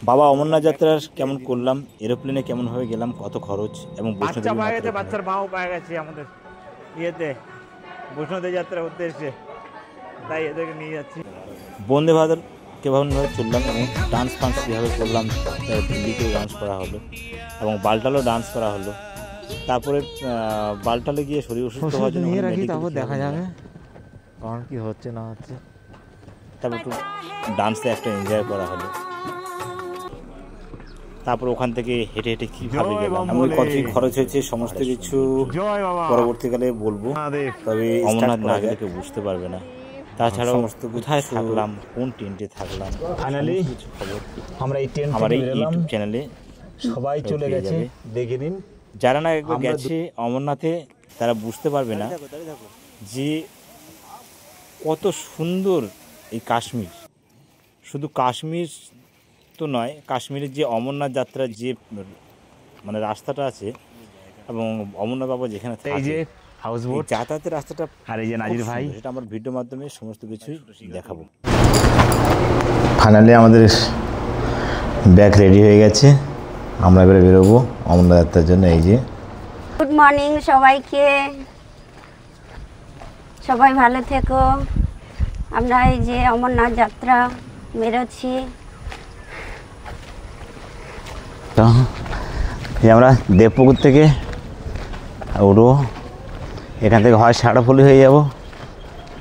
বাবা অমরনাথ যাত্রার কেমন করলাম, এরোপ্লেনে কেমনভাবে গেলাম, কত খরচ এবং বাচ্চা পাওয়া গেছে, বাচ্চার মাও পাওয়া গেছে আমাদের ইয়েতে বৈষ্ণোদেবী যাত্রার উদ্দেশ্যে, তাই এদেরকে নিয়ে যাচ্ছি। বন্দে ভারত কেমনভাবে চললাম এবং ডান্স ফান্স কীভাবে করলাম, দিল্লিতেও ডান্স করা হলো এবং বালটালেও ডান্স করা হলো। তারপরে বালটালে গিয়ে শরীর অসুস্থ হওয়ার জন্য নিয়ে রাখি, তারপর দেখা যাবে কারণ কি হচ্ছে না হচ্ছে। তারপর একটু ডান্সে একটা এনজয় করা হলো। তারপর ওখান থেকে হেঁটে হেঁটে কীভাবে গেলাম, এমন কত খরচ হয়েছে সমস্ত কিছু পরবর্তীকালে বলবো। তবে অমরনাথ না গেলে কেউ বুঝতে পারবে না। তাছাড়াও কোথায় থাকলাম, কোন টেন্টে থাকলাম, ফাইনালি কিছু খবর আমরা এই টেন্ট আমার এই ইউটিউব চ্যানেলে সবাই চলে গেছে, দেখে নিন। যারা না একবার গেছে অমরনাথে তারা বুঝতে পারবে না যে কত সুন্দর এই কাশ্মীর। শুধু কাশ্মীর তো নয়, কাশ্মীরের যে অমরনাথ যাত্রার যে মানে রাস্তাটা আছে এবং অমরনাথ বাবা যেখানে থাকে, এই যে হাউস বোট, যাতায়াতের রাস্তাটা, আর এই যে নাজির ভাই, সেটা আমার ভিডিওর মাধ্যমে সমস্ত কিছুই দেখাবো। ফাইনালি আমাদের ব্যাগ রেডি হয়ে গেছে, আমরা এবারে বেরোবো অমরনাথ যাত্রার জন্য। এই যে গুড মর্নিং সবাইকে, সবাই ভালো থেকো। আমরা এই যে অমরনাথ যাত্রা বেরোচ্ছি। তো এই আমরা দেবপুকুর থেকে উঠবো, এখান থেকে হয় ষাড়াফুলি হয়ে যাব,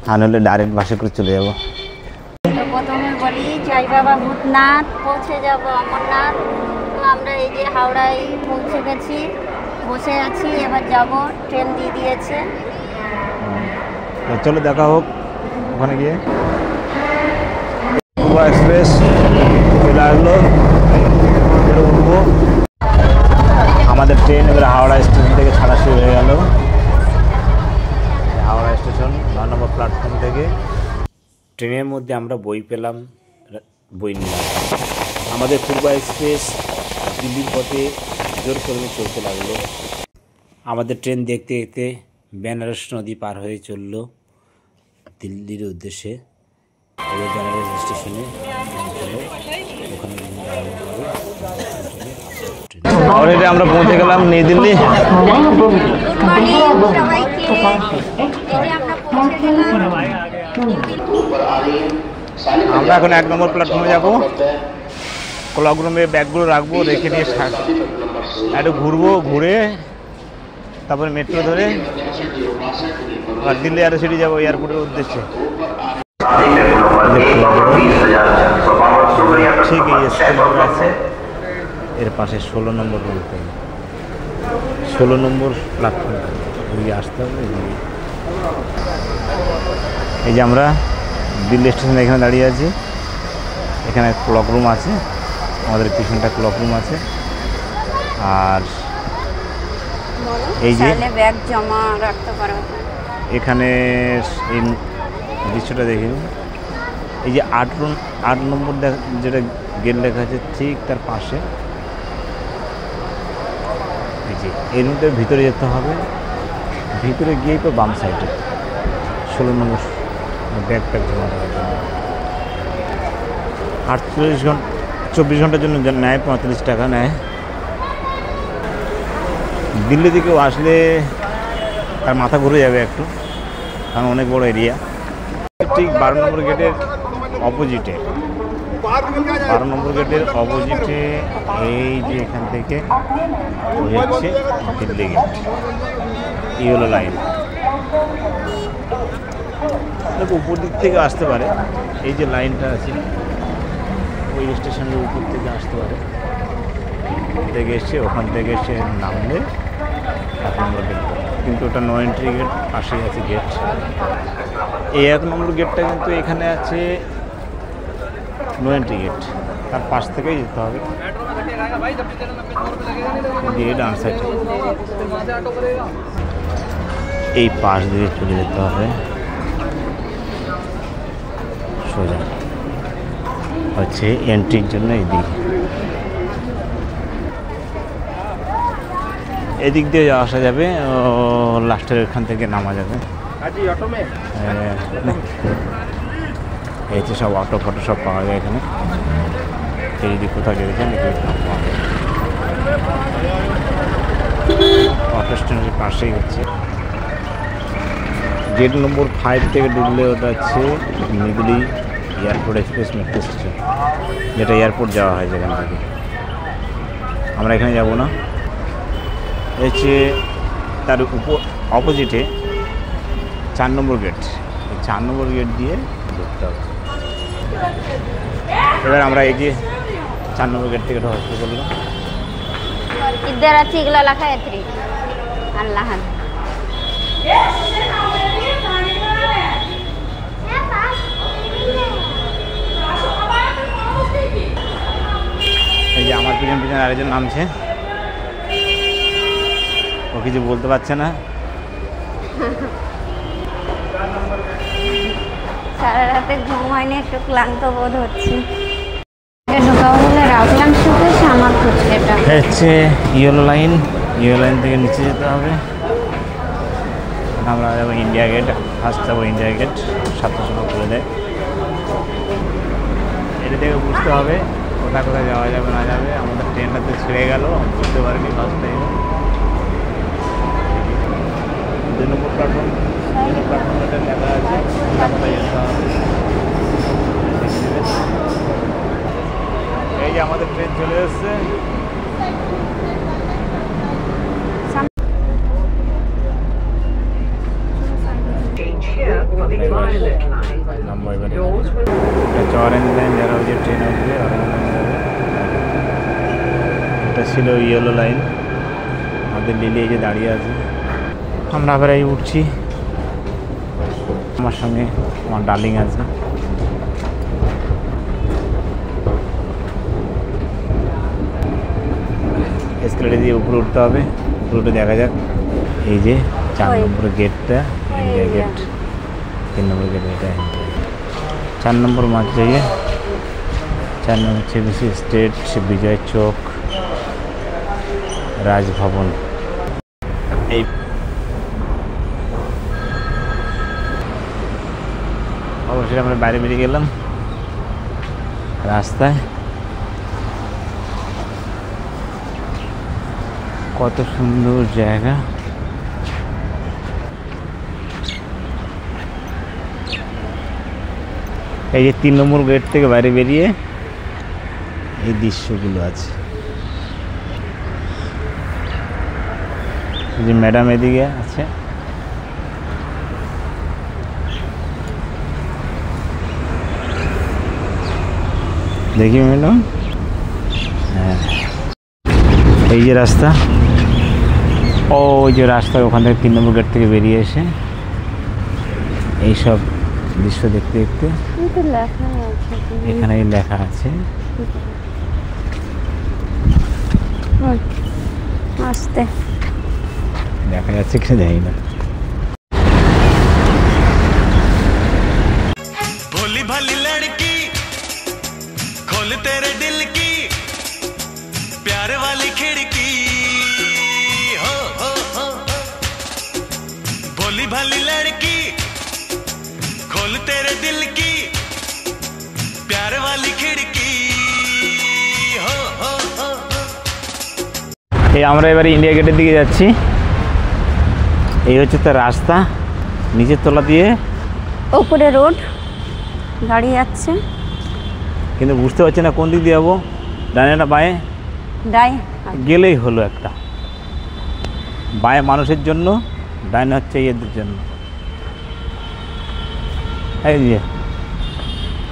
আর নাহলে ডাইরেক্ট বাসে করে চলে যাব। তো প্রথমে বলি জয় বাবা ভূতনাথ, পৌঁছে যাব অমরনাথ। আমরা এই যে হাওড়ায় পৌঁছে গেছি, বসে আছি, এবার যাব, ট্রেন দিয়ে দিয়েছে। চলো দেখা হোক ওখানে গিয়ে। পূর্বা এক্সপ্রেস চলে আসলো, উঠবো। আমাদের ট্রেন এবার হাওড়া স্টেশন থেকে ছাড়া শুরু হয়ে গেল। হাওড়া স্টেশন 9 নম্বর প্ল্যাটফর্ম থেকে। ট্রেনের মধ্যে আমরা বই পেলাম, বই নিলাম। আমাদের পূর্বা এক্সপ্রেস দিল্লির পথে জোর কর্মে চলতে লাগলো। আমাদের ট্রেন দেখতে দেখতে বেনারস নদী পার হয়ে চলল দিল্লির উদ্দেশ্যে। এবার বেনারস স্টেশনে অলরেডি আমরা পৌঁছে গেলাম নিউ দিল্লি। গুড মর্নিং সবাইকে, এই যে আমরা পৌঁছে গেলাম। আমরা এখন 1 নম্বর প্ল্যাটফর্মে যাবো। ক্লক রুমে ব্যাগগুলো রাখবো, রেখে দিয়ে একটু ঘুরবো, ঘুরে তারপরে মেট্রো ধরে আর দিল্লি এয়ারপোর্টে যাবো, এয়ারপোর্টের উদ্দেশ্যে। ঠিক এই স্টেশন আছে, এর পাশে 16 নম্বর রুম থেকে 16 নম্বর প্ল্যাটফর্ম এদিকে আসতে হবে। এই যে আমরা দিল্লি স্টেশনে এখানে দাঁড়িয়ে আছি। এখানে ক্লক রুম আছে, আমাদের পিছনটা ক্লক রুম আছে। আর এই যে ব্যাগ জমা রাখতে পারো এখানে এই দৃশ্যটা দেখে নিন। এই যে 8 নম্বর যেটা গেট লেখা আছে, ঠিক তার পাশে এই যে এই রুমটার ভিতরে যেতে হবে। ভিতরে গিয়েই তো বাম সাইডে 16 নম্বর ব্যাগ জমা দেওয়ার জন্য। 24 ঘন্টার জন্য নেয়, 35 টাকা নেয়। দিল্লি থেকেও আসলে তার মাথা ঘুরে যাবে একটু, কারণ অনেক বড় এরিয়া। ঠিক 12 নম্বর গেটের অপোজিটে, 12 নম্বর গেটের অপোজিটে এই যে এখান থেকে হচ্ছে দিল্লি গেট, ইয়েলো লাইন। দেখো উপর দিক থেকে আসতে পারে, এই যে লাইনটা আছে ওই স্টেশনের উপর থেকে আসতে পারে। থেকে এসে ওখান থেকে এসে নামলে 1 নম্বর গেট, কিন্তু ওটা নো এন্ট্রি গেট, পাশেই আছে গেট। এই 1 নম্বর গেটটা কিন্তু এখানে আছে নো এন্ট্রি গেট, তার পাশ থেকেই যেতে হবে দিয়ে ডান সাইডে। এই পাশ দিয়ে চলে যেতে হবে সোজা, হচ্ছে এন্ট্রির জন্য এই দিক। এদিক দিয়ে আসা যাবে, লাস্টের এখান থেকে নামা যাবে। এই যে সব অটো ফটো সব পাওয়া যায় এখানে। নিচে যদি কোথাও যেতে চান এখানে নামতে হবে। অটো স্ট্যান্ডের পাশেই হচ্ছে। গেট নম্বর 5 থেকে ঢুকলে ওটা হচ্ছে মেদিনী এয়ারপোর্ট এক্সপ্রেস মেট্রো স্টেশন, যেটা এয়ারপোর্ট যাওয়া হয় যেখান থেকে। আমরা এখানে যাব না, হচ্ছে তার উপর অপোজিটে 4 নম্বর গেট। এই 4 নম্বর গেট দিয়ে ঢুকতে হবে। এবার আমরা এগিয়ে 4 নম্বর গেট থেকে ঢোকা শুরু করলাম। इधर अच्छी इगला लखा है 3 अल्लाह এই যে আমার পিছন পিছনে আরেকজন নামছে, ও কিছু বলতে পারছে না। সারা রাতে ঘুম হয়নি, একটু ক্লান্ত বোধ হচ্ছে। ঢোকা হলে রাউলাম শুধু আমার ফুচকাটা হচ্ছে ইয়েলো লাইন, ইয়েলো লাইন থেকে নিচে যেতে হবে। আমরা যাবো ইন্ডিয়া গেট, ফার্স্ট যাবো ইন্ডিয়া গেট, 7টার সময় খুলে দেয়। এটা থেকে বুঝতে হবে কোথায় কোথায় যাওয়া যাবে না যাবে। আমাদের ট্রেনটা তো ছেড়ে গেল, বুঝতে পারিনি ফার্স্ট টাইমে। 2 নম্বর প্ল্যাটফর্ম, 2 নম্বর প্ল্যাটফর্মে লেখা আছে কোথায় যেতে হবে। এই যে আমাদের ট্রেন চলে এসছে। অরেঞ্জ লাইন যারা ওই যে ট্রেন উঠবে অরেঞ্জ লাইন যাবে। এটা ছিল ইয়েলো লাইন, আমাদের লিলি এই যে দাঁড়িয়ে আছে। আমরা আবার এই উঠছি, আমার সঙ্গে আমার ডার্লিং আছে। এসকেলেটর দিয়ে উপরে উঠতে হবে, উপরে উঠে দেখা যাক। এই যে 4 নম্বর গেটটা, ইন্ডিয়া গেট। 3 নম্বর গেট এটা, 4 নম্বর मार्ग जाइए। 4 নম্বর सीबीसी स्टेट विजय चौक राजभवन। এই অবশ্যই আমরা বাইরে বেরিয়ে গেলাম রাস্তায়। কত সুন্দর জায়গা। এই যে 3 নম্বর গেট থেকে বাইরে বেরিয়ে এই দৃশ্যগুলো আছে। এই যে ম্যাডাম এদিকে আছে, দেখি ম্যাডাম। হ্যাঁ, এই যে রাস্তা, ওই যে রাস্তা, ওখান থেকে 3 নম্বর গেট থেকে বেরিয়ে এসে এইসব দৃশ্য দেখতে দেখতে এখানে লেখা আছে। আসতে দেখা যাচ্ছে কিনা জানি না। भोली भाली लड़की खोल तेरे दिल की प्यार वाली खिड़की हो भोली भाली लड़की खोल तेरे दिल की प्यार वाली खिड़की हो এই আমরা এবারে ইন্ডিয়া গেটের দিকে যাচ্ছি। এই হচ্ছে তার রাস্তা, নিচের তলা দিয়ে উপরে রোড, গাড়ি যাচ্ছে। কিন্তু বুঝতে পারছি না কোন দিক দিয়ে যাবো, ডানে না বাঁয়ে। ডাই গেলেই হলো একটা, বাঁয়ে মানুষের জন্য, ডাইনে হচ্ছে এদের জন্য। এই যে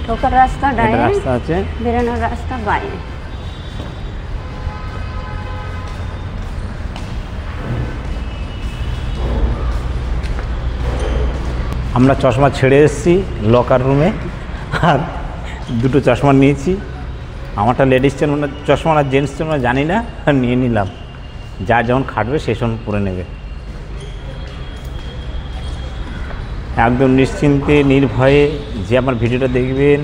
ঢোকার রাস্তা ডাই, একটা রাস্তা আছে, বেরোনোর রাস্তা বাই। আমরা চশমা ছেড়ে এসেছি লকার রুমে, আর 2টো চশমা নিয়েছি। আমারটা লেডিস চশমা না জেন্টস চশমা জানি না, নিয়ে নিলাম। যার যেমন খাটবে সে সময় পরে নেবে। একদম নিশ্চিন্তে নির্ভয়ে যে আমার ভিডিওটা দেখবেন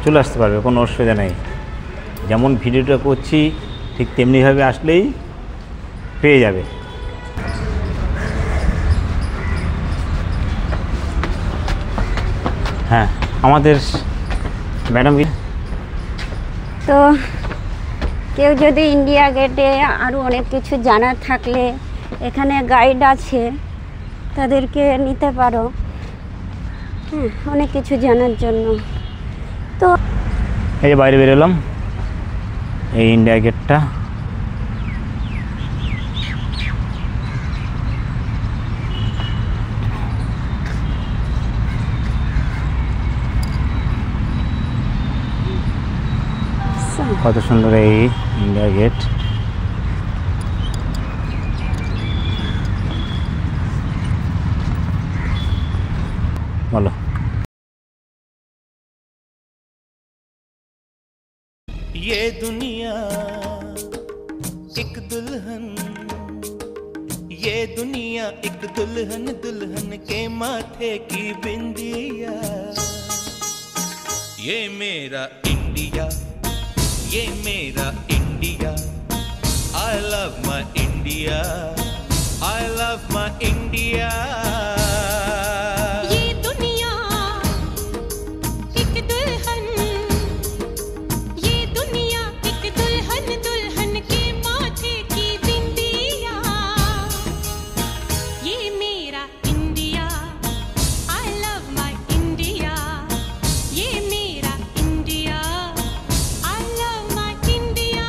চলে আসতে পারবে, কোনো অসুবিধা নেই। যেমন ভিডিওটা করছি ঠিক তেমনিভাবে আসলেই পেয়ে যাবে। হ্যাঁ, আমাদের ম্যাডাম তো কেউ যদি ইন্ডিয়া গেটে আরও অনেক কিছু জানার থাকলে এখানে গাইড আছে, তাদেরকে নিতে পারো, হ্যাঁ, অনেক কিছু জানার জন্য। তো এই যে বাইরে বেরোলাম, এই ইন্ডিয়া গেটটা। কত সুন্দর এই ইন্ডিয়া গেট। বলো। ये दुनिया एक दुल्हन, ये दुनिया एक दुल्हन, दुल्हन के माथे की बिंदिया। ये मेरा इंडिया, ये मेरा India. I love my India, I love my India। ये दुनिया एक दुल्हन, ये दुनिया एक दुल्हन, दुल्हन के माथे की बिंदिया। ये मेरा India, I love my India। ये मेरा India, I love my India।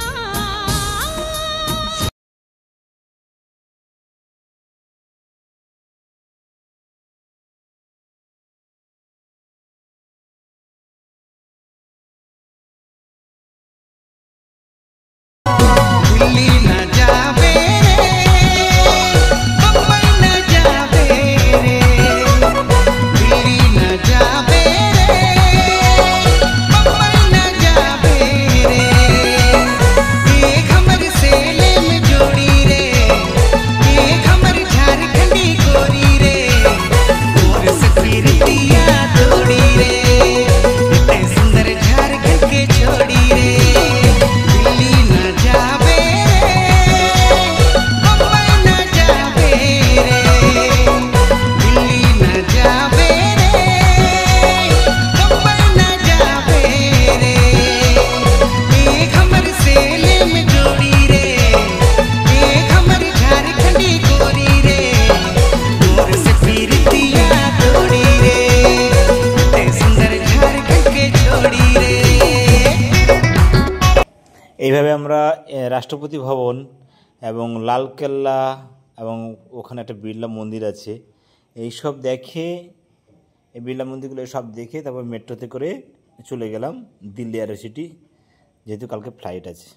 Delhi न जावे रे, बम्बई न जावे रे, दिल्ली न जावे रे, बम्बई न जावे रे। एक हमर सेले में जोड़ी रे, एक हमर झारखंडी गोरी रे, और सफीरतिया तोड़ी रे, इतने सुंदर झारखंड के छोड़ी रे। दिल्ली न जावे रे, बम्बई न जावे रे, दिल्ली न जावे रे, बम्बई न जावे रे। एक हमर सेले में जोड़ी रे, एक हमर झारखंडी गोरी रे, और सफीरतिया तोड़ी रे, इतने सुंदर झारखंड के छोड़ी रे। এইভাবে আমরা রাষ্ট্রপতি ভবন এবং লালকেল্লা এবং ওখানে একটা বিড়লা মন্দির আছে, এই সব দেখে, এই বিড়লা মন্দিরগুলো সব দেখে তারপর মেট্রোতে করে চলে গেলাম দিল্লি এয়ারোসিটি, যেহেতু কালকে ফ্লাইট আছে।